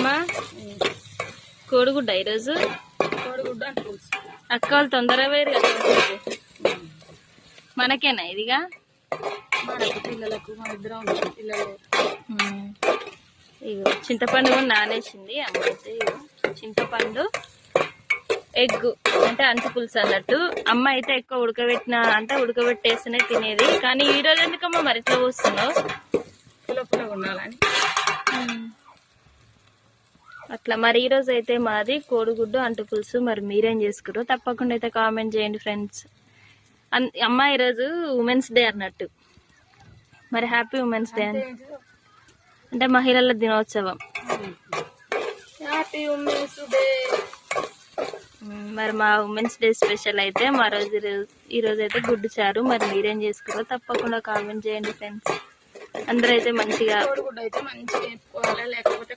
అమ్మా కోడిగుడ్డ ఈరోజు కోడిగుడ్డు అంటే పులుసు. అక్క వాళ్ళు తొందరగా వేరు కదా మనకేనా ఇదిగా మనకు పిల్లలకు మన ఇద్దరం ఉంటాం పిల్లలు. ఇగో చింతపండు కూడా నానేసింది అమ్మ అయితే. ఇగో చింతపండు ఎగ్ అంటే అంటు పులుసు అన్నట్టు. అమ్మ అయితే ఎక్కువ ఉడకబెట్టేస్తేనే తినేది. కానీ ఈ రోజు ఎందుకమ్మా మరి ఇట్లా పోస్తున్నావు? పుల్ల ఉండాలని అట్లా. మరి ఈ రోజు అయితే మాది కోడిగుడ్డు అంటు పులుసు. మరి మీరేం చేసుకురో తప్పకుండా అయితే కామెంట్ చేయండి ఫ్రెండ్స్. అమ్మ ఈరోజు ఉమెన్స్ డే అన్నట్టు. మరి హ్యాపీ ఉమెన్స్ డే అంటే మహిళల దినోత్సవం. Happy women's day. మరి మా ఉమెన్స్ డే స్పెషల్ అయితే ఈ రోజు అయితే గుడ్డు చారు. మరి మీరేం చేసుకురో తప్పకుండా కామెంట్ చేయండి ఫ్రెండ్స్. అందరూ అయితే మంచిగా కోడిగుడ్డు అయితే మంచిగా వేసుకోవాలి, లేకపోతే